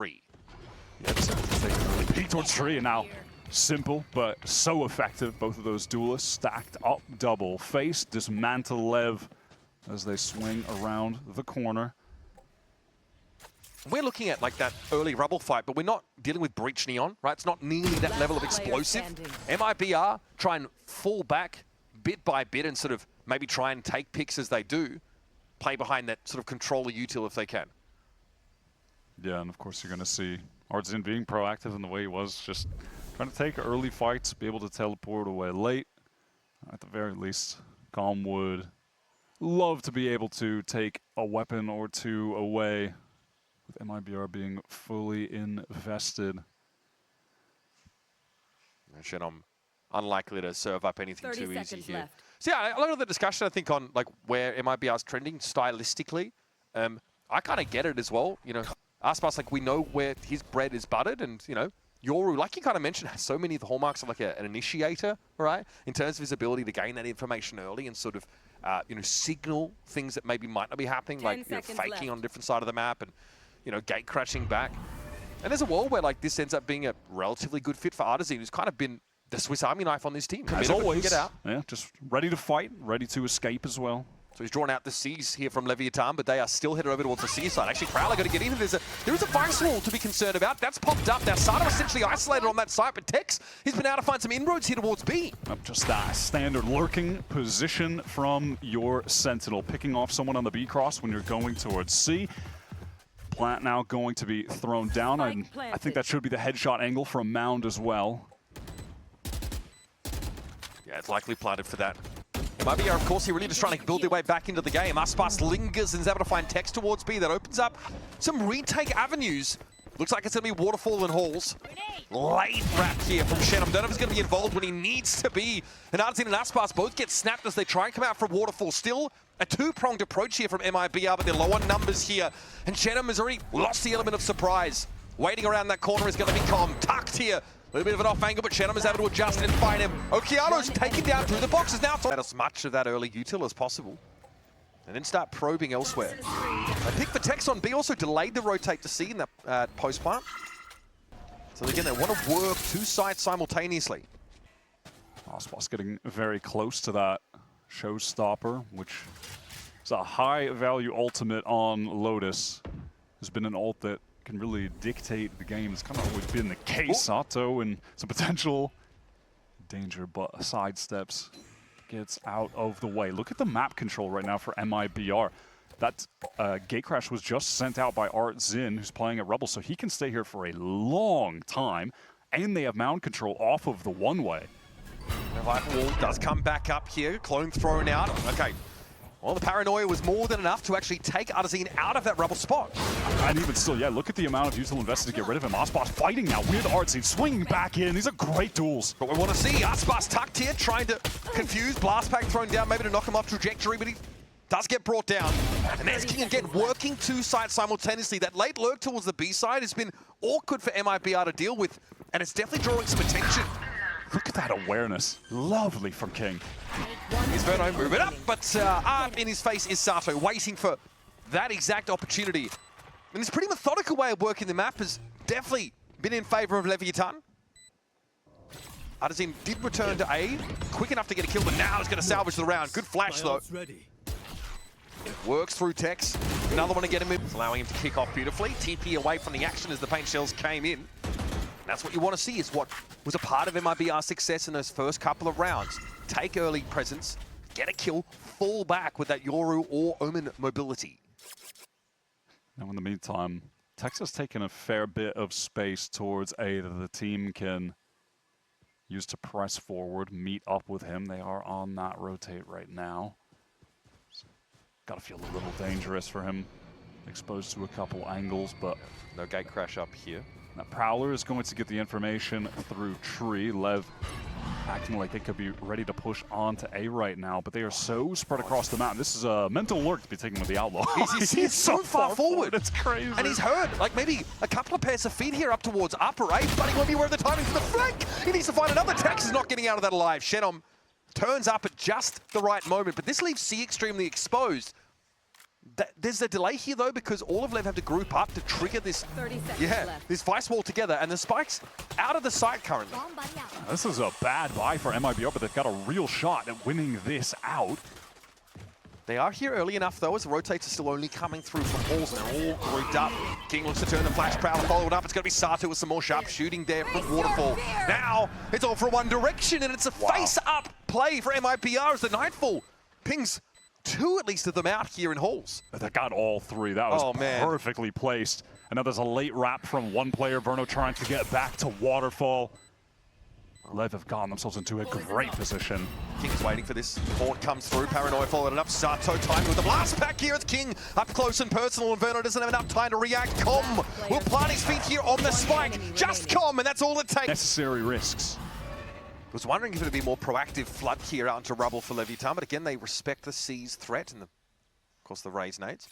Three. Yeah, so they can really peek towards tree, and now simple but so effective. Both of those duelists stacked up double. Face, dismantle Lev as they swing around the corner. We're looking at like that early rubble fight, but we're not dealing with Breach Neon, right? It's not nearly that level of explosive. MIBR try and fall back bit by bit and sort of maybe try and take picks as they do. Play behind that sort of controller util if they can. Yeah, and of course you're going to see Artzin being proactive in the way he was, just trying to take early fights, be able to teleport away late. At the very least, Calm would love to be able to take a weapon or two away, with MIBR being fully invested. Shenom unlikely to serve up anything too easy here. Left. So yeah, a lot of the discussion I think on like where MIBR's trending stylistically, I kind of get it as well. You know, Aspas, like we know where his bread is buttered, and you know, Yoru, like you kind of mentioned, has so many of the hallmarks of like an initiator, right? In terms of his ability to gain that information early and sort of, you know, signal things that maybe might not be happening, like you know, faking left. on a different side of the map and, you know, gate crashing back. And there's a world where like this ends up being a relatively good fit for Artzin, who's kind of been the Swiss Army knife on this team. As always, get out. Yeah, just ready to fight, ready to escape as well. So he's drawn out the C's here from LEVIATÁN, but they are still headed over towards the C side. Actually, Prowler got to get in. There is a Vice Wall to be concerned about. That's popped up. Now, Sada essentially isolated on that site, but Tex, he's been able to find some inroads here towards B. Just that standard lurking position from your Sentinel, picking off someone on the B cross when you're going towards C. Plant now going to be thrown down, and I think that should be the headshot angle from Mound as well. Yeah, it's likely planted for that. MIBR, of course, here really just trying to build their way back into the game. Aspas lingers and is able to find Tex towards B. That opens up some retake avenues. Looks like it's going to be Waterfall and Halls. Late wrap here from Shenom. Don't know if he's going to be involved when he needs to be. And Artzin and Aspas both get snapped as they try and come out from Waterfall. Still a two-pronged approach here from MIBR, but they're low on numbers here. And Shenom has already lost the element of surprise. Waiting around that corner is going to be Calm. Tucked here. A little bit of an off angle, but Shenom is able to adjust and find him. Okeano's taken down through the boxes now. As much of that early util as possible. And then start probing elsewhere. They picked the Tex on B, also delayed the rotate to C in that post plant. So again, they want to work two sides simultaneously. Aspas getting very close to that showstopper, which is a high-value ultimate on Lotus. Has been an ult that can really dictate the game. It's kind of always been the case. Sato and some potential danger, but sidesteps, gets out of the way. Look at the map control right now for MIBR. That gate crash was just sent out by Artzin, who's playing at Rebel, so he can stay here for a long time, and they have mound control off of the one-way. The Vital Wall does come back up here. Clone thrown out. Okay. Well, the paranoia was more than enough to actually take Artzin out of that rubble spot. And even still, yeah, look at the amount of util invested to get rid of him. Aspas fighting now with Artzin, swinging back in. These are great duels. But we want to see Aspas tucked here, trying to confuse. Blast pack thrown down, maybe to knock him off trajectory, but he does get brought down. And there's King again, working two sides simultaneously. That late lurk towards the B side has been awkward for MIBR to deal with, and it's definitely drawing some attention. Look at that awareness. Lovely from King. He's Verno moving up, but up in his face is Sato, waiting for that exact opportunity. And this pretty methodical way of working the map has definitely been in favor of LEVIATÁN. Artzin did return to A, quick enough to get a kill, but now he's going to salvage the round. Good flash, though. Works through Tex. Another one to get him in, allowing him to kick off beautifully. TP away from the action as the paint shells came in. That's what you want to see, is what was a part of MIBR's success in those first couple of rounds. Take early presence, get a kill, fall back with that Yoru or Omen mobility. Now in the meantime, Tex has taken a fair bit of space towards A that the team can use to press forward, meet up with him. They are on that rotate right now. Gotta feel a little dangerous for him, exposed to a couple angles, but no gate crash up here. Now Prowler is going to get the information through Tree. Lev acting like they could be ready to push on to A right now, but they are so spread across the map. This is a mental lurk to be taken with the Outlaw. He's so far forward. It's crazy. And he's heard, like maybe a couple of pairs of feet here up towards upper A, but he won't be aware of the timing for the flank. He needs to find another. Tex is not getting out of that alive. Shenom turns up at just the right moment, but this leaves C extremely exposed. There's a delay here, though, because all of Lev have to group up to trigger this, 30 seconds left. this Vice Wall together, and the Spike's out of the site currently. This is a bad buy for MIBR, but they've got a real shot at winning this out. They are here early enough, though, as the rotates are still only coming through from halls, and they're all grouped up. King looks to turn the flash prowler, follow it up. It's going to be Sato with some more sharp shooting there from Waterfall. Now, it's all for one direction, and it's a face-up play for MIBR as the Nightfall pings two, at least, of them out here in halls. They got all three. That was man. perfectly placed. And now there's a late wrap from one player. Verno trying to get back to Waterfall. Lev have gotten themselves into a great position. King's waiting for this. Port comes through. Paranoia followed it up. Sato timed with the blast pack here. It's King up close and personal, and Verno doesn't have enough time to react. Com will plant his feet here on the spike. Just Com, and that's all it takes. Necessary risks. I was wondering if it would be more proactive flood here out into rubble for LEVIATÁN, but again, they respect the C's threat and, of course, the Raze nades.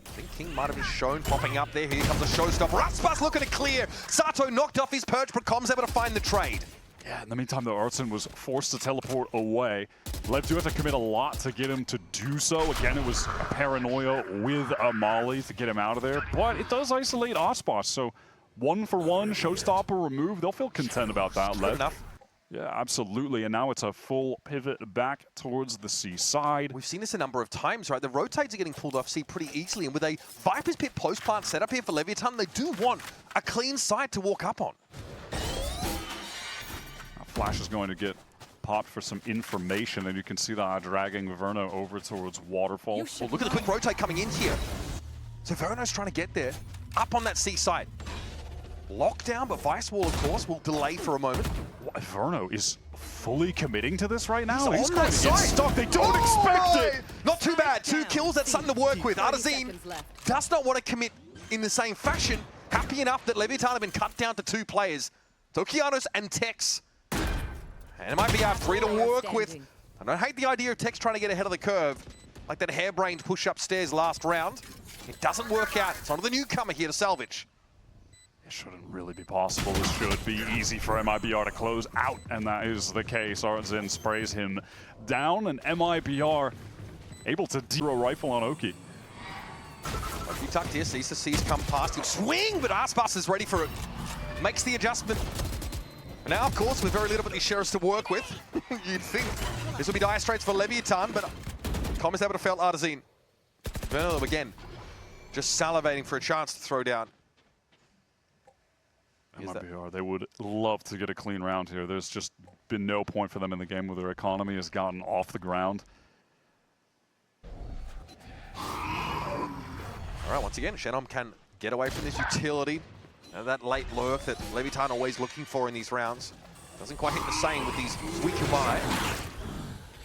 I think King might have been shown popping up there. Here comes a showstopper. Raspas looking to clear. Sato knocked off his perch, but Com's able to find the trade. Yeah, in the meantime, though, Artson was forced to teleport away. Lev do have to commit a lot to get him to do so. Again, it was a paranoia with a molly to get him out of there, but it does isolate Aspas, so 1 for 1, showstopper removed. They'll feel content about that, Lev. Good enough. Yeah, absolutely, and now it's a full pivot back towards the C side. We've seen this a number of times, right? The rotates are getting pulled off C pretty easily, and with a Viper's Pit post-plant setup here for LEVIATÁN, they do want a clean site to walk up on. Flash is going to get popped for some information, and you can see that dragging Verno over towards Waterfall. Well, look at the quick rotate coming in here. So Verno's trying to get there, up on that C site. Lockdown, but Vice Wall, of course, will delay for a moment. Verno is fully committing to this right now. He's going on that to get site. stuck. They don't expect it. Not too bad. 2 kills, that's something to work with. Arzin does not want to commit in the same fashion. Happy enough that LEVIATÁN have been cut down to 2 players. Tokianos and Tex. And it might be free to work with. I don't hate the idea of Tex trying to get ahead of the curve, like that harebrained push upstairs last round. It doesn't work out. It's onto the newcomer here to salvage. It shouldn't really be possible. This should be easy for MIBR to close out, and that is the case. Artzin sprays him down, and MIBR able to zero rifle on Oki. Oki tucked here, sees the C's come past him. Swing, but Aspas is ready for it. Makes the adjustment. Now, of course, with very little of these sheriffs to work with, you'd think this would be dire straits for LEVIATÁN, but Com is able to fell Arzin. Verno again, just salivating for a chance to throw down. MIBR, they would love to get a clean round here. There's just been no point for them in the game where their economy has gotten off the ground. All right, once again, Shenom can get away from this utility. And that late lurk that LEVIATÁN always looking for in these rounds. Doesn't quite hit the same with these weaker by.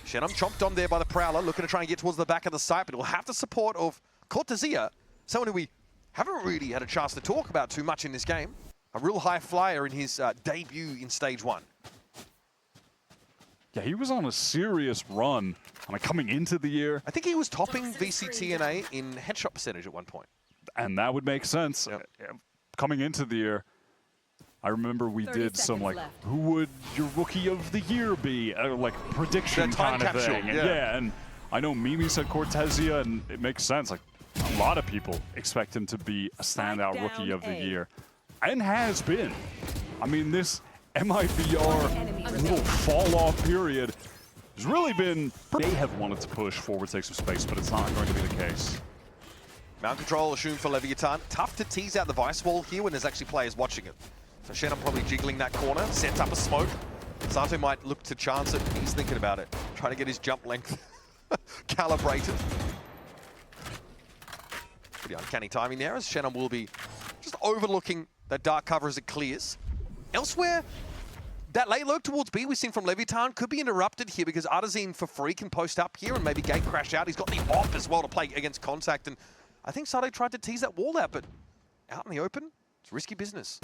Shenom chomped on there by the Prowler, looking to try and get towards the back of the site, but it will have the support of Cortezia, someone who we haven't really had a chance to talk about too much in this game. A real high flyer in his debut in Stage 1. Yeah, he was on a serious run coming into the year. I think he was topping VCT in headshot percentage at one point. And that would make sense. Yep. Coming into the year, I remember we did some who would your rookie of the year be? Like prediction kind of thing. Yeah, and I know Mimi said Cortezia, and it makes sense. Like a lot of people expect him to be a standout rookie of the year. And has been. I mean, this MIBR little fall-off period has really been... They have wanted to push forward, take some space, but it's not going to be the case. Mount control assumed for LEVIATÁN. Tough to tease out the Vice Wall here when there's actually players watching it. So Shenom probably jiggling that corner, sets up a smoke. Sato might look to chance it. He's thinking about it. Trying to get his jump length calibrated. Pretty uncanny timing there, as Shenom will be just overlooking that dark cover as it clears. Elsewhere, that late lurk towards B we've seen from LEVIATÁN could be interrupted here because Arzin for free can post up here and maybe gate crash out. He's got the op as well to play against contact, and I think Sato tried to tease that wall out, but out in the open, it's risky business.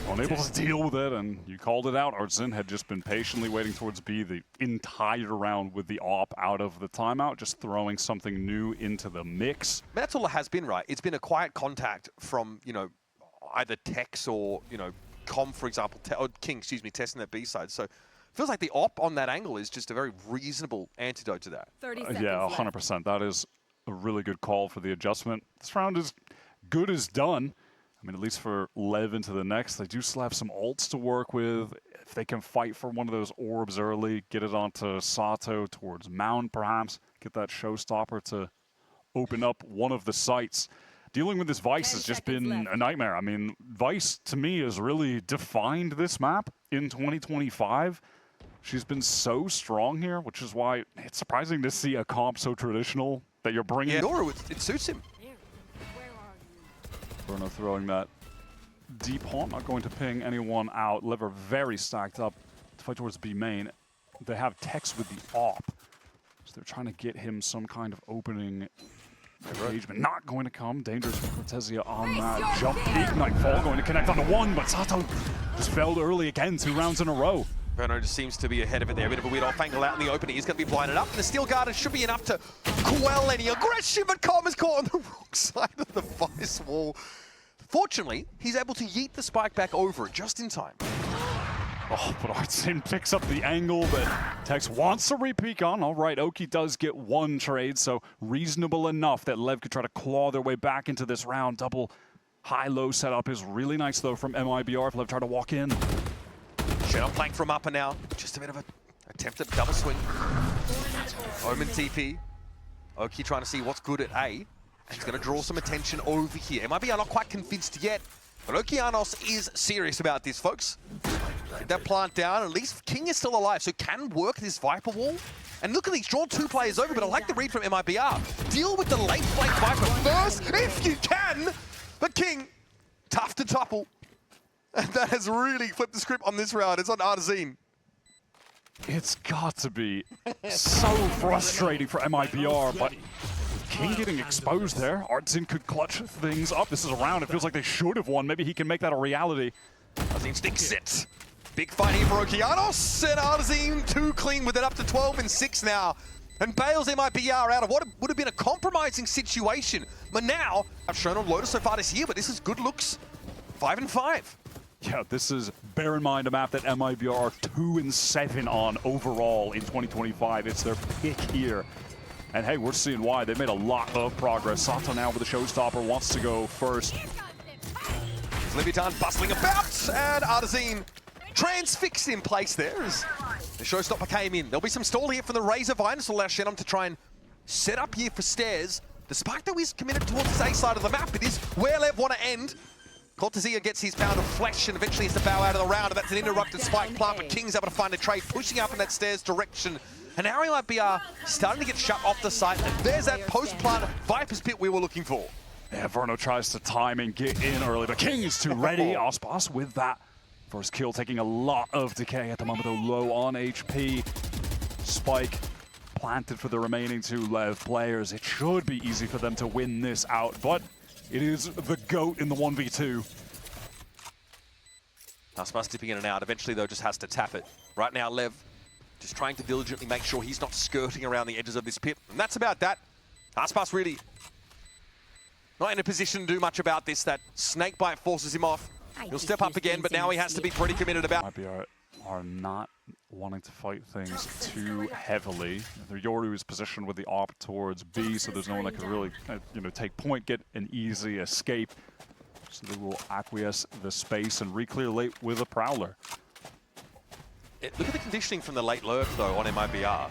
Unable to deal with it, and you called it out. Artzin had just been patiently waiting towards B the entire round with the op out of the timeout, just throwing something new into the mix. But that's all it has been, right? It's been a quiet contact from, you know, either Tex or, you know, Com, for example, or King, excuse me, testing that B side. So it feels like the op on that angle is just a very reasonable antidote to that. 30 seconds yeah, left. 100%. That is a really good call for the adjustment. This round is good as done. I mean, at least for Lev into the next, they do still have some ults to work with. If they can fight for one of those orbs early, get it onto Sato towards Mound perhaps, get that showstopper to open up one of the sites. Dealing with this Vice has just been a nightmare. I mean, Vice, to me, has really defined this map in 2025. She's been so strong here, which is why it's surprising to see a comp so traditional that you're bringing. Yeah, Nora, it suits him. Bruno throwing that deep haunt, not going to ping anyone out. Lever very stacked up to fight towards B main. They have Tex with the AWP, so they're trying to get him some kind of opening engagement. Not going to come. Dangerous for Cortesia on that jump peak. Nightfall going to connect onto one, but Sato just failed early again, 2 rounds in a row. Bruno just seems to be ahead of it there. A bit of a weird off angle out in the opening. He's going to be blinded up. And the Steel Garden should be enough to quell any aggression, but Com is caught on the wrong side of the Vice wall. Fortunately, he's able to yeet the spike back over it just in time. Oh, but Artsin picks up the angle that Tex wants to re-peek on. All right, Oki does get 1 trade, so reasonable enough that Lev could try to claw their way back into this round. Double high-low setup is really nice, though, from MIBR if Lev try to walk in. Shen on flank from upper now. Just a bit of an attempt at double swing. Omen TP. Oki trying to see what's good at A. And he's going to draw some attention over here. MIBR not quite convinced yet, but Okeanos is serious about this, folks. Get that plant down. At least King is still alive, so can work this Viper wall. And look at these, drawn 2 players over, but I like the read from MIBR. Deal with the late flank Viper first, if you can. But King, tough to topple. And that has really flipped the script on this round. It's on Artsin. It's got to be so frustrating for MIBR, but King getting exposed there. Artsin could clutch things up. This is a round. It feels like they should have won. Maybe he can make that a reality. Artsin sticks it. Big fight here for Okeanos, and Artsin too clean with it, up to 12 and 6 now. And bails MIBR out of what would have been a compromising situation. But now, I've shown on Lotus so far this year, but this is good looks. 5 and 5. Yeah, this is, bear in mind, a map that MIBR are 2 and 7 on overall in 2025. It's their pick here. And hey, we're seeing why. They made a lot of progress. Sato now with the showstopper wants to go first. LEVIATÁN bustling about, and Artsin transfixed in place there as the showstopper came in. There'll be some stall here from the Razor Vine. This will allow Shenum to try and set up here for stairs. The spike though is committed towards his A side of the map. It is where Lev want to end. Cortesia gets his pound of flesh and eventually has to bow out of the round, and that's an interrupted spike plant, but King's able to find a trade, pushing up in that stairs direction. And now MIBR starting to get shut off the site, and there's that post-plant Viper's Pit we were looking for. Yeah, Verno tries to time and get in early, but King is too ready. Ospas with that first kill, taking a lot of decay at the moment, though low on HP. Spike planted for the remaining 2 Lev players. It should be easy for them to win this out, but it is the GOAT in the 1v2. Ospas dipping in and out. Eventually, though, just has to tap it. Right now, Lev just trying to diligently make sure he's not skirting around the edges of this pit. And that's about that. Ospas really not in a position to do much about this. That snakebite forces him off. He'll step up again, but now he has to be pretty committed about. MIBR are not wanting to fight things too heavily. Yoru is positioned with the AWP towards B, so there's no one that can really, take point, get an easy escape. So they will acquiesce the space and re-clear late with a Prowler. Look at the conditioning from the late lurk, though, on MIBR.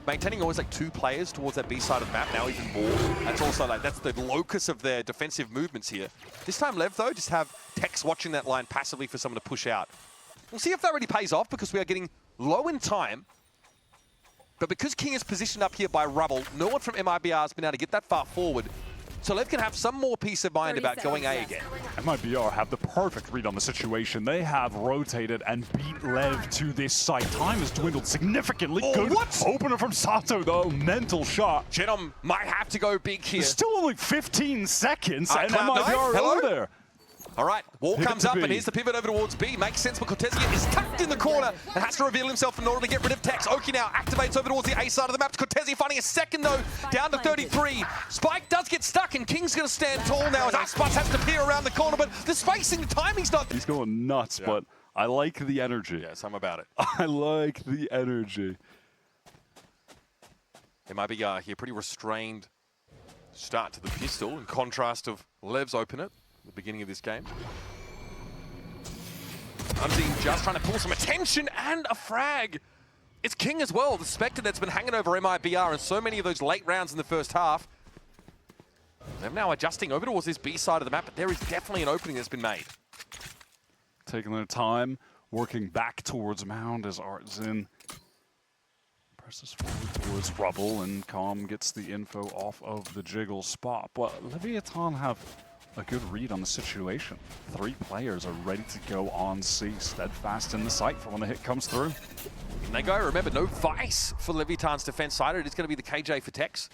Maintaining always like 2 players towards that B side of the map, now even more. That's also that's the locus of their defensive movements here. This time Lev, though, just have Tex watching that line passively for someone to push out. We'll see if that really pays off, because we are getting low in time. But because King is positioned up here by rubble, no one from MIBR has been able to get that far forward. So Lev can have some more peace of mind about going A again. MIBR have the perfect read on the situation. They have rotated and beat Lev to this site. Time has dwindled significantly. Oh, good what? Opener from Sato, though. Mental shot. Shenum might have to go big here. There's still only 15 seconds, and Cloud9, MIBR are hello? over there. All right, wall Pivot comes to up, B. and here's the pivot over towards B. Makes sense, but Cortesia is tucked in the corner and has to reveal himself in order to get rid of Tex. Oki now activates over towards the A side of the map. Cortesia finding a second, though, down to 33. Spike does get stuck, and King's going to stand tall now as Aspas has to peer around the corner, but the spacing, the timing's not... He's going nuts, but I like the energy. Yes, I'm about it. I like the energy. It might be here pretty restrained start to the pistol, in contrast of Lev's open it at the beginning of this game. Unseen just trying to pull some attention and a frag. It's King as well, the Spectre that's been hanging over MIBR in so many of those late rounds in the first half. They're now adjusting over towards this B side of the map, but there is definitely an opening that's been made. Taking their time, working back towards Mound as Artzin presses forward towards Rubble, and Calm gets the info off of the jiggle spot. But LEVIATÁN have a good read on the situation. 3 players are ready to go on C, steadfast in the sight for when the hit comes through. And they go, remember, no Vice for LEVIATÁN's defense side. It is going to be the KJ for Tex.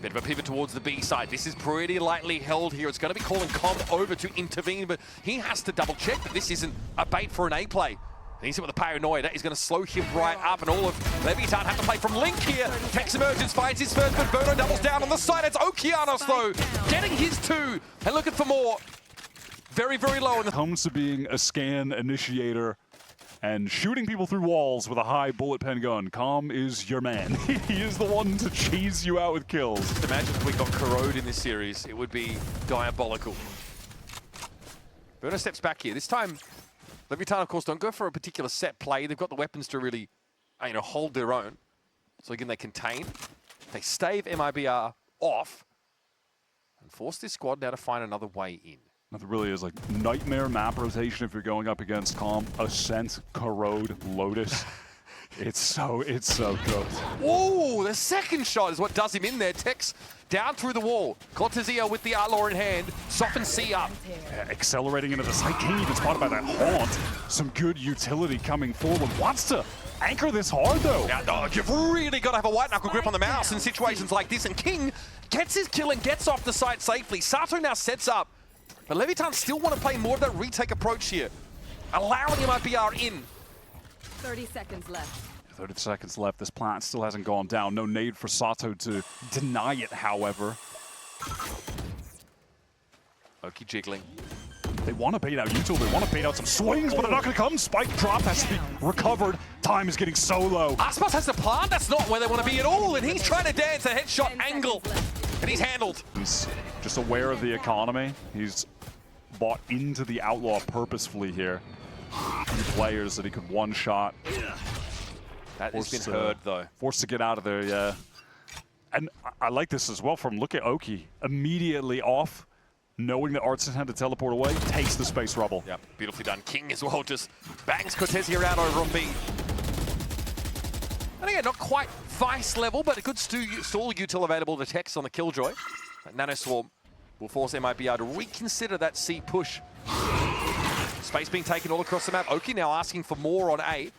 Bit of a pivot towards the B side. This is pretty lightly held here. It's going to be calling Com over to intervene, but he has to double check that this isn't a bait for an A play. And he's hit with a paranoia. That is going to slow him right up, and all of LEVIATÁN have to play from Link here. Tex emerges, finds his first, but Verno doubles down on the side. It's Okeanos, though, getting his 2 and looking for more. Very, very low. In the comes to being a scan initiator and shooting people through walls with a high bullet pen gun, Calm is your man. He is the one to cheese you out with kills. Just imagine if we got Corrode in this series, it would be diabolical. Verno steps back here. This time, LEVIATÁN, of course, don't go for a particular set play. They've got the weapons to really, hold their own. So again, they contain. They stave MIBR off and force this squad now to find another way in. That really is like nightmare map rotation if you're going up against Calm, Ascent, Corrode, Lotus. It's so good. Whoa, the second shot is what does him in there. Tex down through the wall. Cortezio with the Outlaw in hand. Softens C up. Yeah, accelerating into the site. King even spotted by that Haunt. Some good utility coming forward. Wants to anchor this hard though. Now, you've really got to have a white knuckle grip on the mouse in situations like this. And King gets his kill and gets off the site safely. Sato now sets up. But LEVIATÁN still want to play more of that retake approach here. Allowing MIBR in. 30 seconds left. 30 seconds left. This plant still hasn't gone down. No nade for Sato to deny it, however. Oki jiggling. They want to bait out util. They want to bait out some swings, but they're not going to come. Spike drop has to be recovered. Time is getting so low. Aspas has to plant. That's not where they want to be at all. And he's trying to dance a headshot angle. And he's handled. He's just aware of the economy. He's bought into the Outlaw purposefully here. Few players that he could one-shot. That has been heard, though. Forced to get out of there, yeah. And I like this as well from look at Oki. Immediately off, knowing that Artzin had to teleport away, takes the space Rubble. Yep, beautifully done. King as well just bangs Cortezio out over on B. And again, not quite Vice level, but a good stall util available to Tex on the Killjoy. That Nano Swarm will force MIBR to reconsider that C push. Space being taken all across the map. Oki now asking for more on A.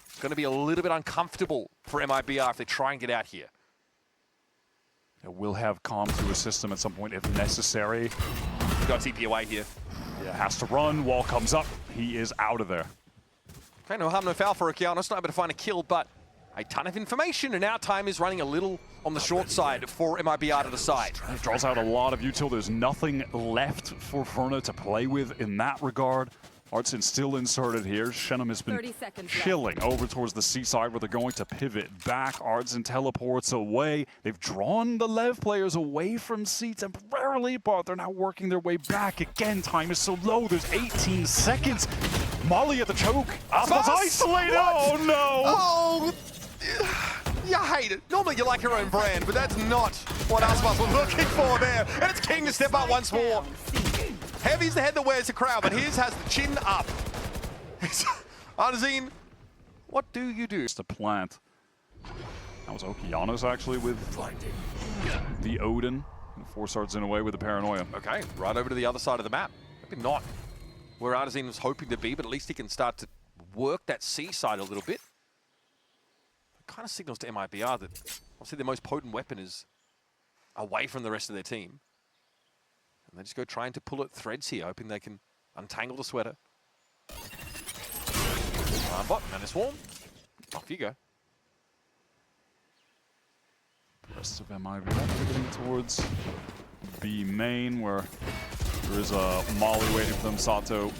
It's going to be a little bit uncomfortable for MIBR if they try and get out here. We'll have Calm to assist them at some point if necessary. We've got TP away here. Yeah, has to run. Wall comes up. He is out of there. Okay, no harm, no foul for Okeanos. Not able to find a kill, but a ton of information, and now time is running a little on the short side for MIBR to decide. It draws out a lot of util. There's nothing left for Verno to play with in that regard. Artzin still inserted here. Shenum has been chilling over towards the C side where they're going to pivot back. Artzin teleports away. They've drawn the Lev players away from C temporarily, but they're now working their way back. Again, time is so low. There's 18 seconds. Molly at the choke. Aspas isolated. Oh, no. Oh, you hate it. Normally you like your own brand, but that's not what Aspas was looking for there. And it's King to step up once more. Heavy's the head that wears the crown, but his has the chin up. Arzine, what do you do? Just a plant. That was Okeanos actually with the Odin. Force Artzin away with the paranoia. Okay, right over to the other side of the map. Maybe not where Arzine was hoping to be, but at least he can start to work that C side a little bit. It kind of signals to MIBR that obviously their most potent weapon is away from the rest of their team. And they just go trying to pull at threads here, hoping they can untangle the sweater. Bot, and a swarm. Off you go. The rest of MIBR pivoting towards B main, where there is a Molly waiting for them. Sato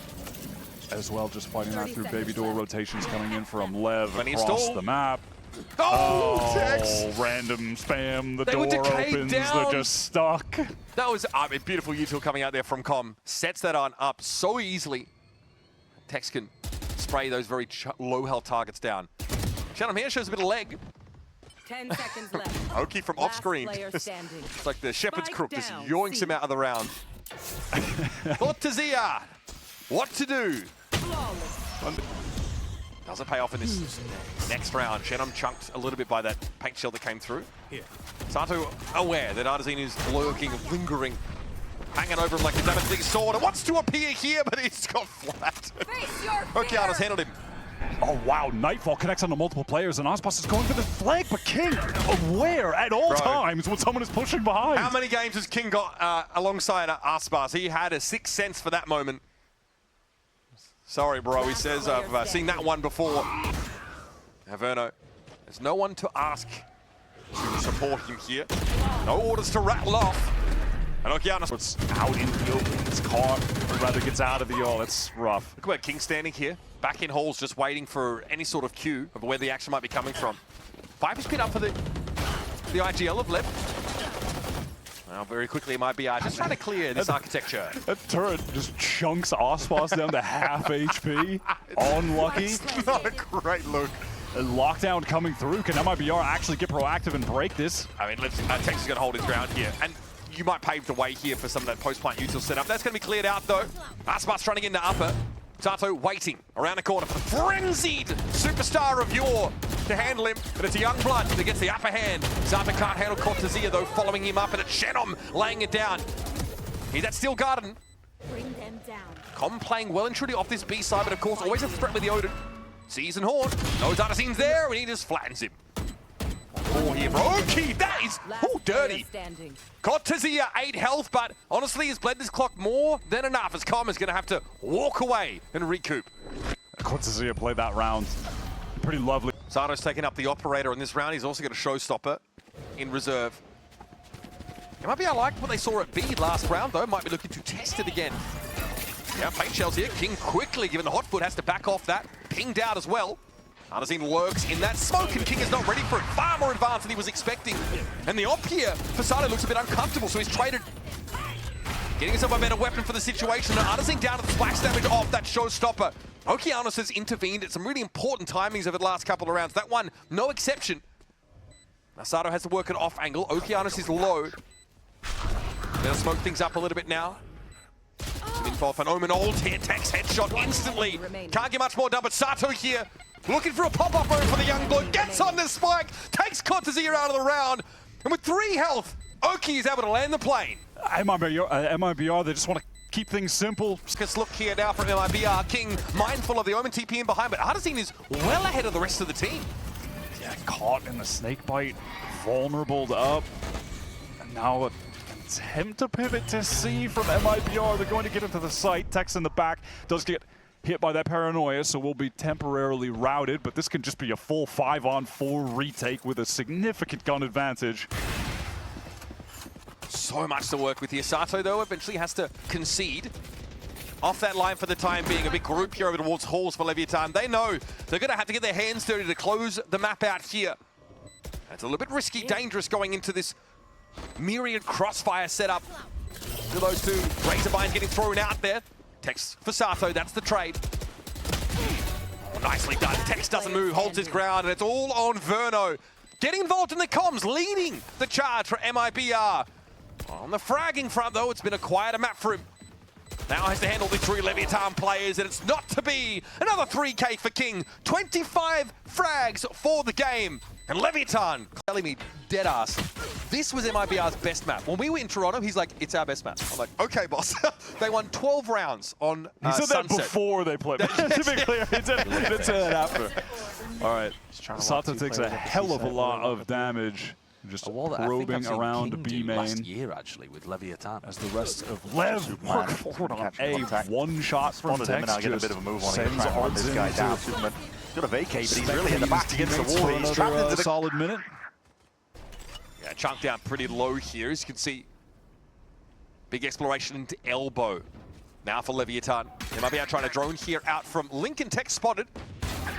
as well, just fighting that through baby door rotations coming in from Lev across the map. Oh, Tex! Random spam. The They were door decayed opens. down. They're just stuck. That was beautiful util coming out there from Com. Sets that on up so easily. Tex can spray those very low health targets down. Shannon here shows a bit of leg. 10 seconds left. Oki from off Last screen. player It's standing. like the shepherd's Spike crook just down, yoinks him C. out of the round. Cortezia, what to do? Flawless. Doesn't pay off in this next round. Shannon chunked a little bit by that paint shell that came through. Sato aware that Artazine is lurking, lingering, hanging over him like a Damascus sword. And wants to appear here, but he's got flat. Face your Okeanos fear. handled him. Oh, wow. Nightfall connects onto multiple players, and Aspas is going for the flag, but King aware at all times when someone is pushing behind. How many games has King got alongside Aspas? He had a sixth sense for that moment. Sorry, bro, he says, I've seen that one before. Averno, there's no one to ask to support him here. No orders to rattle off. And Okeanos It's out in the open. It's caught, or rather gets out of the all. It's rough. Look where King's standing here. Back in halls, just waiting for any sort of cue of where the action might be coming from. Viper's pinned up for the IGL of left. Now, very quickly, MIBR just trying to clear this architecture. That turret just chunks Aspas down to half HP. Unlucky. Not a great look. A lockdown coming through. Can MIBR actually get proactive and break this? I mean, Tex is going to hold his ground here. And you might pave the way here for some of that post-plant util setup. That's going to be cleared out, though. Aspas trying to get into upper. Sato waiting around the corner for the frenzied superstar of yore to handle him, but it's a young blood that gets the upper hand. Sato can't handle Cortezia, though, following him up, and it's Shenom laying it down. He's at Steel Garden. Bring them down. Com playing well and truly off this B side, but of course always a threat with the Odin. Sees and Horn, knows Artazine's there, and he just flattens him. Oh, here, Oki, that is dirty. Cortezia 8 health, but honestly has bled this clock more than enough, as Com is going to have to walk away and recoup. Cortezia played that round pretty lovely. Sato's taking up the operator in this round. He's also got a showstopper in reserve. It might be unlike what they saw at B last round, though. Might be looking to test it again. Yeah, paint shells here. King quickly, given the hot foot, has to back off that. Pinged out as well. Artazine lurks in that smoke, and King is not ready for it. Far more advanced than he was expecting. And the op here for Sato looks a bit uncomfortable, so he's traded. Getting himself a better weapon for the situation. And Artazine down to the splash damage off that showstopper. Okeanos has intervened at some really important timings over the last couple of rounds. That one, no exception. Now Sato has to work an off angle. Okeanos is low. They'll smoke things up a little bit now. Some info off an Omen ult here. Tex headshot instantly. Can't get much more done, but Sato here looking for a pop-up move for the young bloke. Gets on the spike, takes Cortezia out of the round. And with 3 health, Oki is able to land the plane. MIBR, they just want to keep things simple. Let's look here now from MIBR. King mindful of the Omen TP in behind, but Artazine is well ahead of the rest of the team. Yeah, caught in the snake bite, vulnerable up. And now an attempt to pivot to C from MIBR. They're going to get into the site. Tex in the back does get hit by that paranoia, so will be temporarily routed, but this can just be a full 5-on-4 retake with a significant gun advantage. So much to work with here. Sato, though, eventually has to concede. Off that line for the time being. A big group here over towards halls for Leviatán. They know they're going to have to get their hands dirty to close the map out here. It's a little bit risky, dangerous going into this myriad crossfire setup. To those two razor binds getting thrown out there. Tex for Sato, that's the trade. Nicely done. Tex doesn't move, holds his ground, and it's all on Verno. Getting involved in the comms, leading the charge for MIBR. On the fragging front, though, it's been a quieter map for him. Now has to handle the 3 Leviatán players, and it's not to be. Another 3K for King. 25 frags for the game. And Leviatán telling me, dead ass, this was MIBR's best map. When we were in Toronto, he's like, it's our best map. I'm like, okay, boss. They won 12 rounds on He said Sunset. that before they played. To be clear, he didn't say that after. All right, Sato takes a hell of a lot of damage. Just probing around B main. Last year, actually, with Leviatán. As the rest of Lev work forward on a one-shot from Tex. Now get a bit of a move on him, sends try and run odds this guy into down. Superman got a vacate, but he's really in the back against the wall. He's trapped into the solid minute. Yeah, chunked down pretty low here, as you can see. Big exploration into elbow. Now for Leviatán. They might be out trying to drone here out from Lincoln. Tex spotted.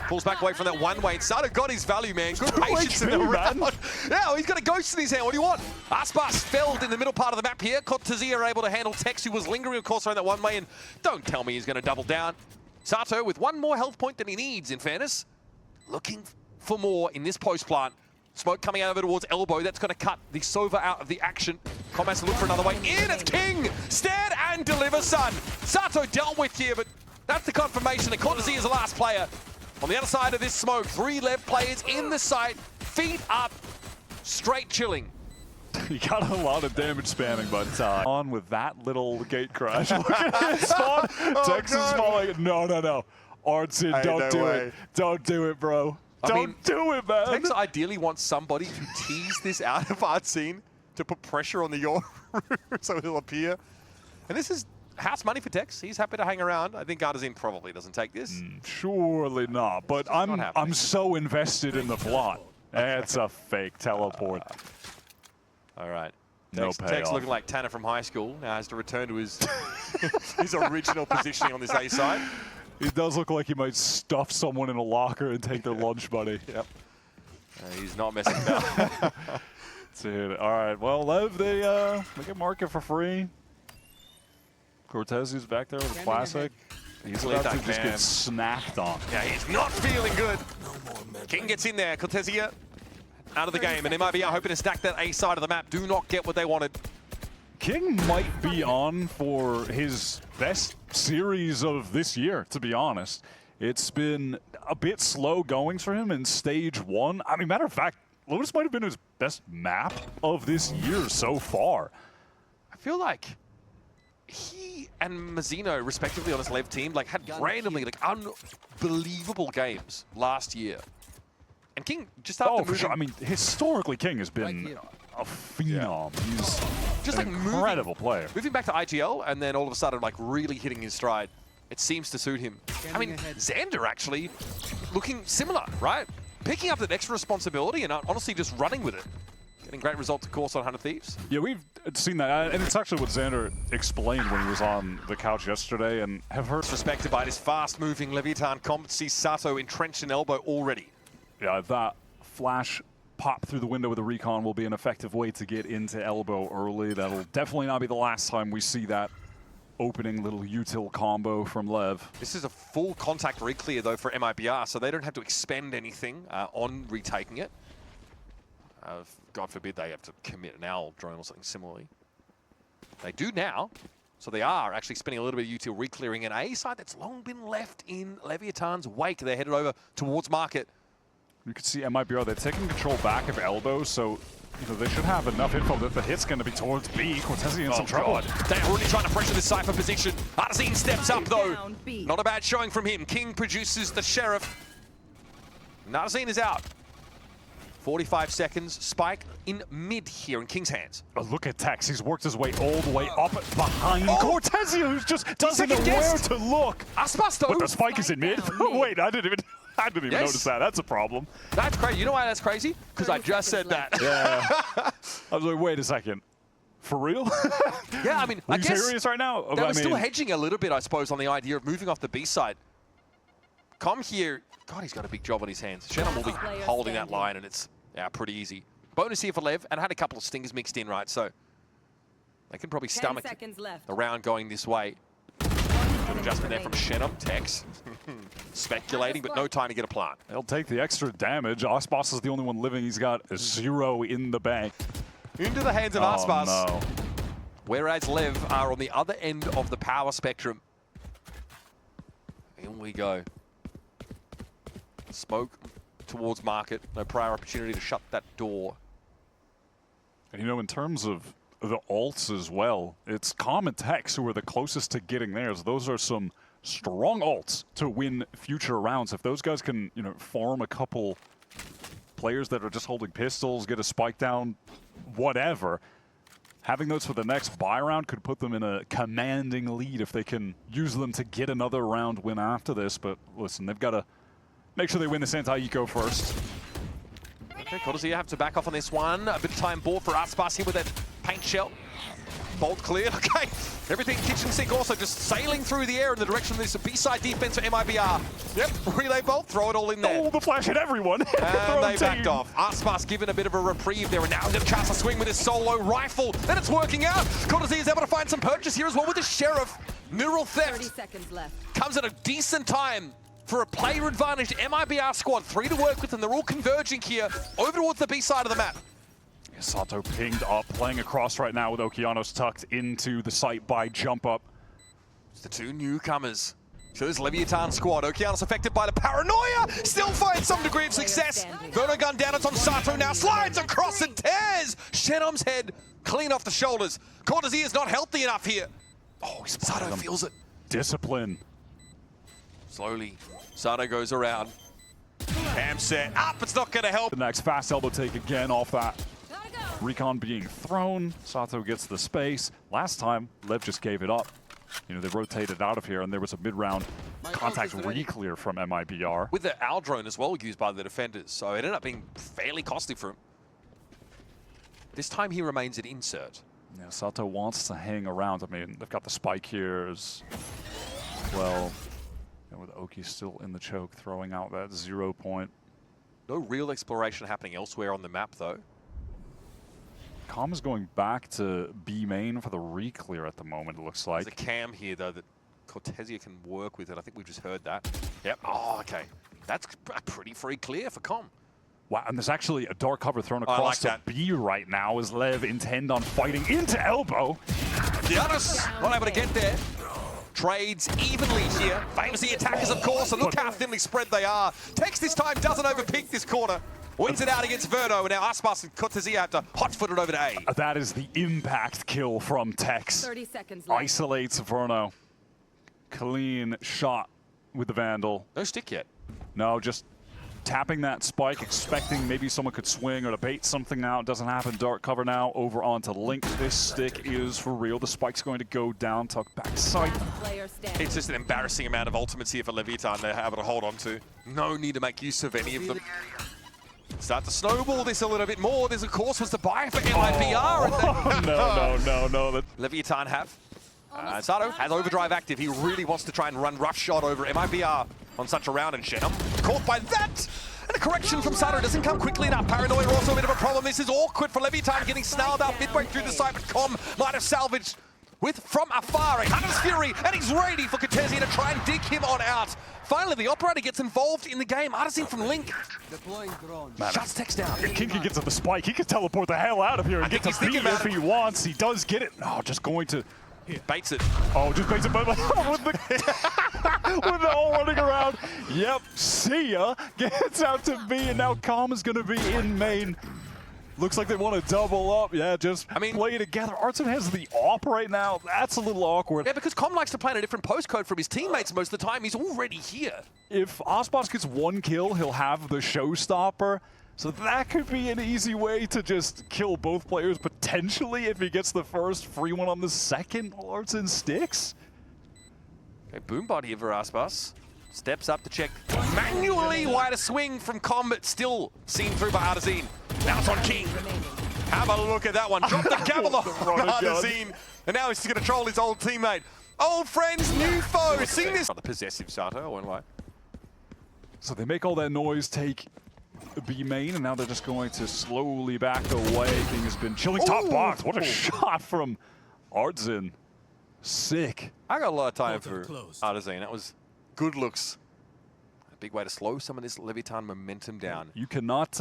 Pulls back away from that one way. Sato got his value, man. Good patience in the round. Yeah, well, he's got a ghost in his hand. What do you want? Aspas felled in the middle part of the map here. Cortezia are able to handle Tex, who was lingering, of course, around that one way. And don't tell me he's going to double down. Sato with one more health point than he needs, in fairness. Looking for more in this post plant. Smoke coming out of it towards elbow. That's going to cut the Sova out of the action. Com has to look for another way in. It's King! Stand and deliver, son. Sato dealt with here, but that's the confirmation that Cortezia is the last player. On the other side of this smoke, 3 Lev players in the site, feet up, straight chilling. You got a lot of damage spamming, but on with that little gate crash. Look at his spawn. Texas falling. No. Artson, don't do it. Don't do it, bro. Don't do it, man. Tex ideally wants somebody to tease this out of Artson to put pressure on the Yoru so he'll appear. And this is house money for Tex. He's happy to hang around. I think Artson probably doesn't take this. Surely not, but I'm so invested in the plot. It's a fake teleport. All right. No Tex payoff. looking like Tanner from high school now has to return to his his original positioning on this A side. He does look like he might stuff someone in a locker and take their lunch money. Yep. He's not messing about. Dude, all right. Well, Lev, they get market for free. Cortezia's back there with a classic. He's about to just get snapped on. Yeah, he's not feeling good. King gets in there. Cortezia out of the game, and MIBR hoping to stack that A side of the map. Do not get what they wanted. King might be on for his best series of this year, to be honest. It's been a bit slow goings for him in stage 1. I mean, matter of fact, Lotus might have been his best map of this year so far. I feel like he and Mazzino, respectively, on his Lev team, like had randomly like unbelievable games last year. And King just started for sure. I mean, historically, King has been a phenom. Yeah. He's just an incredible player. Moving back to IGL and then all of a sudden like really hitting his stride. It seems to suit him. I mean, Xander actually looking similar, right? Picking up that extra responsibility and honestly just running with it. Getting great results, of course, on 100 Thieves. Yeah, we've seen that. And it's actually what Xander explained when he was on the couch yesterday and have heard. Respected by this fast-moving Leviatán comp. See Sato entrenched in elbow already. Yeah, that flash pop through the window with a recon will be an effective way to get into elbow early. That'll definitely not be the last time we see that opening little util combo from Lev. This is a full contact re-clear, though, for MIBR, so they don't have to expend anything on retaking it. God forbid they have to commit an owl drone or something similarly. They do now, so they are actually spending a little bit of util re-clearing an A side that's long been left in Leviatán's wake. They're headed over towards market. You can see MIBR, they're taking control back of elbow, so they should have enough info that the hit's going to be towards B. Cortezia in some trouble. They're already trying to pressure this Cypher position. Artson steps up, though. Not a bad showing from him. King produces the Sheriff. Artson is out. 45 seconds. Spike in mid here in King's hands. Oh, look at Tex. He's worked his way all the way up behind Cortezia, who just doesn't know where to look. Aspas, though. But the Spike is in mid. Wait, I didn't even notice that. That's a problem. That's crazy. You know why that's crazy? Because I just said that. Yeah. I was like, wait a second. For real? Yeah, I mean, I guess serious right now? They were still hedging a little bit, I suppose, on the idea of moving off the B side. Com here, God, he's got a big job on his hands. Shannon will be holding that line, and it's pretty easy. Bonus here for Lev, and had a couple of stingers mixed in, right? So they can probably stomach the round going this way. Good adjustment there from Shannon. Tex speculating, but no time to get a plant. He'll take the extra damage. Aspas is the only one living. He's got 0 in the bank. Into the hands of Aspas. No. Whereas Lev are on the other end of the power spectrum. In we go. Smoke towards market. No prior opportunity to shut that door. And in terms of the ults as well, it's Com and Tex who are the closest to getting theirs. Those are some strong ults to win future rounds. If those guys can, farm a couple players that are just holding pistols, get a spike down, whatever, having those for the next buy round could put them in a commanding lead if they can use them to get another round win after this. But listen, they've got to make sure they win this anti-eco first. Okay, Cortezia have to back off on this one. A bit of time ball for Aspas here with that paint shell. Bolt cleared, okay. Everything kitchen sink also just sailing through the air in the direction of this B-side defense for MIBR. Yep, relay bolt, throw it all in there. Oh, the flash hit everyone. And they backed off. Aspas given a bit of a reprieve there, and now he's chance to swing with his solo rifle. Then it's working out. Cortez is able to find some purchase here as well with the Sheriff. Neural 30 theft seconds left. comes at a decent time for a player advantage MIBR squad. 3 to work with, and they're all converging here over towards the B side of the map. Sato pinged up, playing across right now with Okeanos tucked into the site by jump up. It's the 2 newcomers to this LEVIATÁN squad. Okeanos affected by the paranoia, still finds some degree of success. Verno gun down, it's on Sato now, slides across and tears Shenom's head clean off the shoulders. Cortez is not healthy enough here. Oh, Sato feels it. Discipline. Slowly, Sato goes around. Cam set up, it's not gonna help. The next fast elbow take again off that. Gotta go. Recon being thrown. Sato gets the space. Last time, Lev just gave it up. You know, they rotated out of here, and there was a mid-round contact re-clear from MIBR. With the owl drone as well used by the defenders, so it ended up being fairly costly for him. This time he remains an insert. Yeah, Sato wants to hang around. I mean, they've got the spike here as well. And with Oki still in the choke, throwing out that 0 point. No real exploration happening elsewhere on the map, though. Calm is going back to B main for the re-clear at the moment, it looks like. There's a cam here, though, that Cortezia can work with, and I think we've just heard that. Yep. Oh, okay. That's a pretty free clear for Com. Wow, and there's actually a dark cover thrown across to B right now as Lev intend on fighting into elbow. The others not able to get there. Trades evenly here. Famous the attackers, of course, and look how thinly spread they are. Tex this time doesn't overpeak this corner. Wins it out against Verno, and now Aspas and Cortezia have to hot-foot it over to A. That is the impact kill from Tex. 30 seconds left. Isolates Verno. Clean shot with the Vandal. No stick yet. No, just tapping that spike, expecting maybe someone could swing or to bait something out. Doesn't happen. Dark cover now over onto Link. This stick is for real. The spike's going to go down, tuck backside. Player standing. It's just an embarrassing amount of ultimates here for LEVIATÁN they're able to hold on to. No need to make use of any of them. Start to snowball this a little bit more. This, of course, was the buy for MIBR. No. LEVIATÁN have. Sato has overdrive active. He really wants to try and run rough shot over MIBR on such a round, and Shenom caught by that. And a correction from Sato doesn't come quickly enough. Paranoia also a bit of a problem. This is awkward for LEVIATÁN, getting snarled out midway through the site, but Com might have salvaged with from afar a Hunter's Fury, and he's ready for Cortezia to try and dig him on out. Finally, the operator gets involved in the game. Artisan from Link. Shuts Tex down. If Kinky gets to the spike, he could teleport the hell out of here and get to B if he wants. He does get it. No, just going to... Baits it. Oh, just baits it with the whole running around. Yep, see ya. Gets out to B, and now Calm is going to be in main. Looks like they want to double up. Yeah, just play together. Artson has the op right now. That's a little awkward. Yeah, because Com likes to play in a different postcode from his teammates most of the time. He's already here. If Aspas gets 1 kill, he'll have the showstopper. So that could be an easy way to just kill both players, potentially, if he gets the first free one on the second while Artson sticks. Okay, Boombot here for Aspas. Steps up to check manually wide a swing from Com, but still seen through by Artisan. Now it's on King. Have a look at that one. Drop the gavel on Artisan. And now he's just going to troll his old teammate. Old friends, new foe. Seen this? The possessive Sato, I won't lie. So they make all that noise, take B main, and now they're just going to slowly back away. King has been chilling top box. What a shot from Artson. Sick. I got a lot of time for Artisan. That was good looks. A big way to slow some of this LEVIATÁN momentum down. You cannot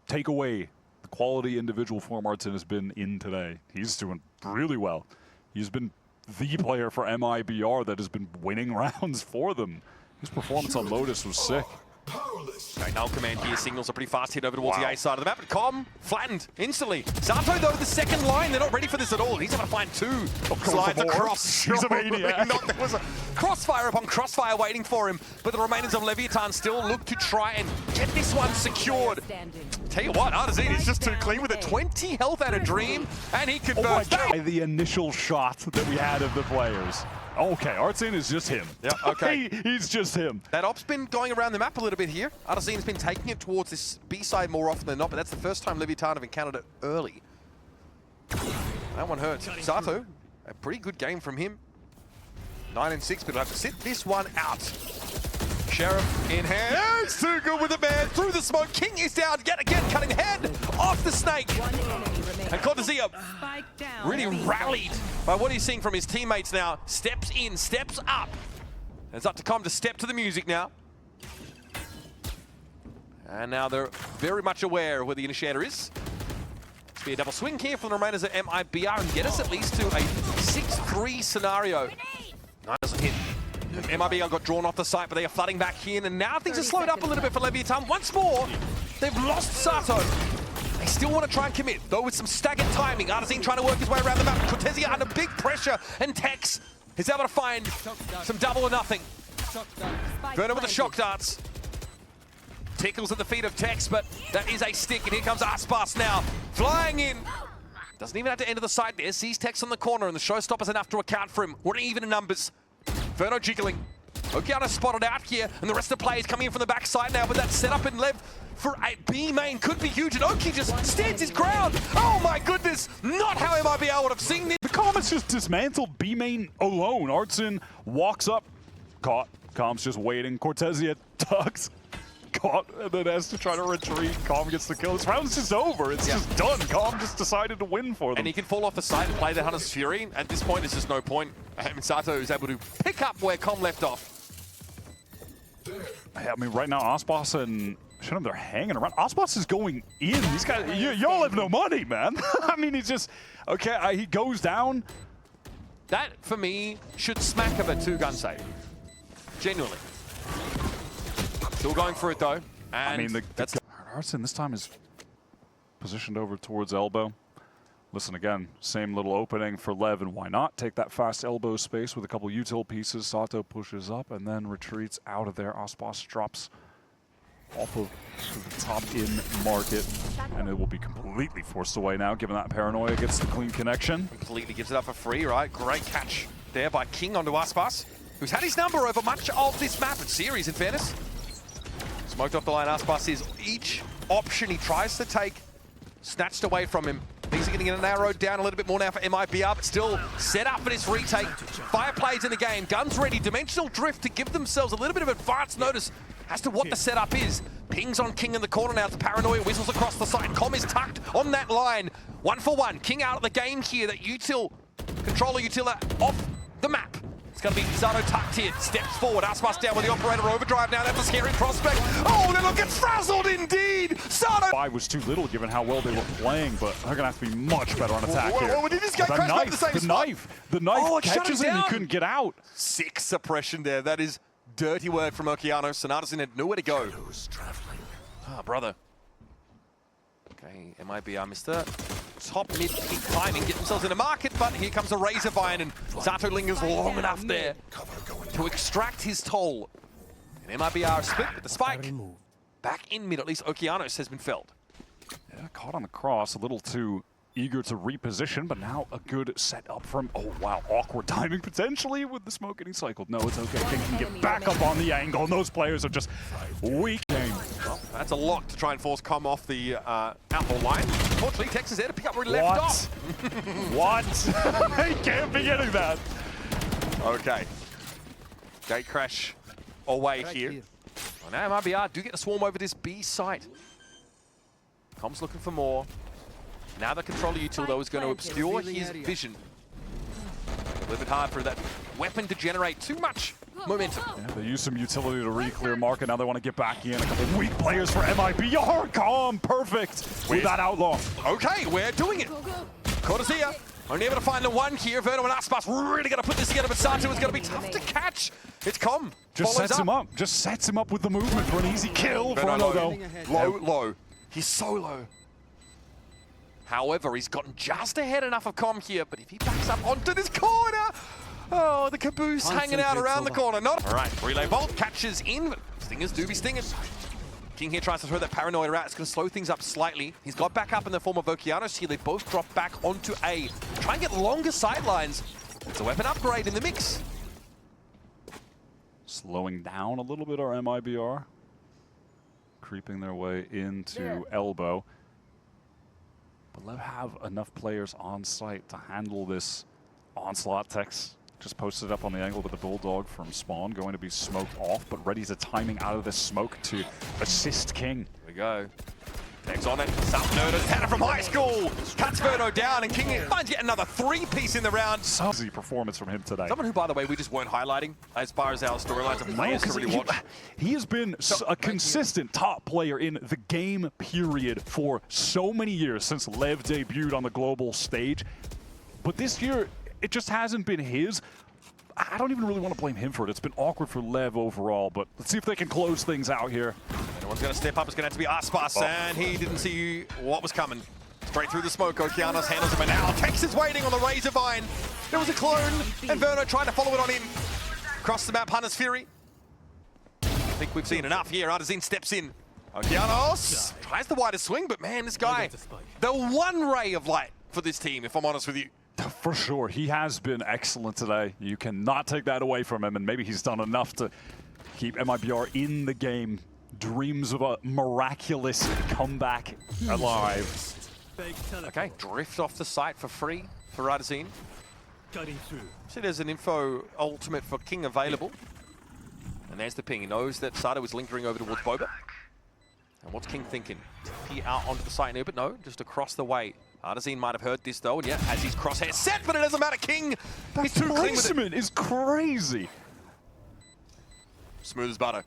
take away the quality individual form Artson has been in today. He's doing really well. He's been the player for MIBR that has been winning rounds for them. His performance on Lotus was sick. Okay, null command here signals a pretty fast hit over towards the A side of the map, but Com flattened instantly. Sato, though, the second line, they're not ready for this at all. He's going to find 2 slides across. He's a maniac. There was a crossfire upon crossfire waiting for him, but the remainers of LEVIATÁN still look to try and get this one secured. Tell you what, Artisan is just too clean with it. 20 health out of Dream, and he converts. The initial shot that we had of the players. Okay, Artson is just him. Yeah, okay. He's just him. That op's been going around the map a little bit here. Artisan's been taking it towards this B side more often than not, but that's the first time LEVIATÁN have encountered it early. That one hurts. Sato, a pretty good game from him. 9 and 6, but he'll have to sit this one out. Sheriff in hand. It's too good with the man through the smoke. King is down yet again, cutting the head off the snake. One enemy remaining. And Cortezia Spike down. really rallied by what he's seeing from his teammates now. Steps in, steps up. And it's up to Com to step to the music now. And now they're very much aware of where the initiator is. It's be a double swing here for the remainers at MIBR and get us at least to a 6-3 scenario. No, doesn't hit. MIBR got drawn off the site, but they are flooding back in, and now things are slowed up a little bit for LEVIATÁN. Once more, they've lost Sato. They still want to try and commit, though with some staggered timing. Artisan trying to work his way around the map. Cortezia under big pressure, and Tex is able to find some double or nothing. Verno with the shock darts. Tickles at the feet of Tex, but that is a stick, and here comes Aspas now, flying in. Doesn't even have to enter the side there. Sees Tex on the corner, and the showstopper's enough to account for him. We're even in numbers. Verno jiggling. Okeano spotted out here, and the rest of the players coming in from the backside now, but that setup in Lev for a B main could be huge, and Oki just stands his ground. Oh my goodness, not how MIBR would have seen this. The Comets just dismantled B main alone. Artson walks up, caught. Com's just waiting. Cortezia tucks, caught, and then has to try to retreat. Com gets the kill. This round's just over. It's just done. Com just decided to win for them. And he can fall off the side and play the Hunter's Fury. At this point, there's just no point. Sato is able to pick up where Com left off. I mean, right now, Aspas and Shunim, they're hanging around. Aspas is going in. These guys, y'all have no money, man. I mean, he's just, okay, he goes down. That, for me, should smack of a two-gun save. Genuinely. Still going for it, though. And I mean, that's Artson this time is positioned over towards elbow. Listen, again, same little opening for Lev, and why not take that fast elbow space with a couple util pieces. Sato pushes up and then retreats out of there. Aspas drops off of the top in market, and it will be completely forced away now, given that Paranoia gets the clean connection. Completely gives it up for free, right? Great catch there by King onto Aspas, who's had his number over much of this map and series, in fairness. Smoked off the line, Aspas is each option he tries to take snatched away from him. Things are getting narrowed down a little bit more now for MIBR, but still set up for this retake. 5 plays in the game, guns ready, dimensional drift to give themselves a little bit of advance notice as to what the setup is. Pings on King in the corner now, the Paranoia whistles across the side. Com is tucked on that line. 1 for 1, King out of the game here. That util, controller utila off the map. It's going to be Sato tucked here, steps forward, Aspas down with the operator overdrive now. That's a scary prospect. Oh, they look, it's frazzled indeed. Sato. 5 was too little given how well they were playing, but they're going to have to be much better on attack here. Did this guy crash back to the same spot? The knife catches him, he couldn't get out. 6 suppression there. That is dirty word from Okeano. Sonata's had nowhere to go. Ah, brother. Okay, MIBR missed the top mid-peak timing, get themselves in the market, but here comes a Razorvine, and Sato lingers long enough there to extract his toll. And MIBR split with the spike. Back in mid, at least Okeanos has been felled. Yeah, caught on the cross, a little too eager to reposition, but now a good setup from, oh wow, awkward timing potentially with the smoke getting cycled. No, it's okay, King can get back up on the angle, and those players are just weak. Well, that's a lot to try and force Com off the outlaw line. Unfortunately, Tex is there to pick up where he left off. What? He can't be getting that. Okay. Gate crash away here. Well, now MIBR do get the swarm over this B site. Com's looking for more. Now the controller util, though, is going to obscure his vision. A little bit hard for that weapon to generate too much momentum. Yeah, they use some utility to re-clear market. Now they want to get back in. A couple of weak players for MIBR. Com, perfect with that outlaw. Okay, we're doing it. Cortezia only able to find the one here. Verno and Aspas really going to put this together, but Sato is going to be tough to catch. It's Com. Just sets him up. Just sets him up with the movement for an easy kill. Verno low. He's so low. However, he's gotten just ahead enough of Com here, but if he backs up onto this corner, oh, the caboose hanging out around the corner. Not all right. Relay Bolt catches in, but Stingers do be stinging. King here tries to throw that Paranoia out. It's going to slow things up slightly. He's got back up in the form of Okeanos here. They both drop back onto A. Try and get longer sidelines. It's a weapon upgrade in the mix. Slowing down a little bit our MIBR. Creeping their way into elbow. But Lev have enough players on site to handle this onslaught. Tex just posted up on the angle with the Bulldog from Spawn, going to be smoked off, but Ready's a timing out of this smoke to assist King. Here we go. Next on it, South Nerders, Tanner from high school, cuts Verno down, and King finds yet another 3-piece in the round. Easy performance from him today. Someone who, by the way, we just weren't highlighting as far as our storylines of players to really watch. He has been a consistent top player in the game period for so many years since Lev debuted on the global stage. But this year, it just hasn't been his. I don't even really want to blame him for it. It's been awkward for Lev overall, but let's see if they can close things out here. Anyone's going to step up. It's going to have to be Aspas, and he didn't see what was coming. Straight through the smoke, Okeanos handles him, and now Tex is waiting on the Razor Vine. There was a clone, and Verno tried to follow it on in. Across the map, Hunter's Fury. I think we've seen enough here. Artazine steps in. Okeanos tries the widest swing, but man, this guy, the one ray of light for this team, if I'm honest with you. For sure, he has been excellent today. You cannot take that away from him, and maybe he's done enough to keep MIBR in the game. Dreams of a miraculous comeback alive. Okay, drift off the site for free for Artazine. See, there's an info ultimate for King available. And there's the ping. He knows that Sato is lingering over towards Boba. And what's King thinking? He out onto the site here, but no, just across the way. Artazine might have heard this though, and yeah, has his crosshair set, but it doesn't matter. King, he's too clean with it. Placement is crazy. Smooth as butter.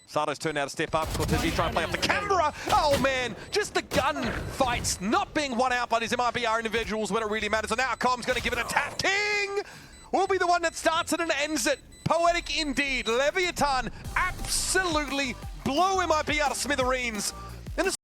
Sato's turned out to step up. Cortez trying to play up the camera. Oh man, just the gun fights not being won out by these MIBR individuals when it really matters. And now Com's going to give it a tap. King will be the one that starts it and ends it. Poetic indeed. LEVIATÁN absolutely blew MIBR to smithereens.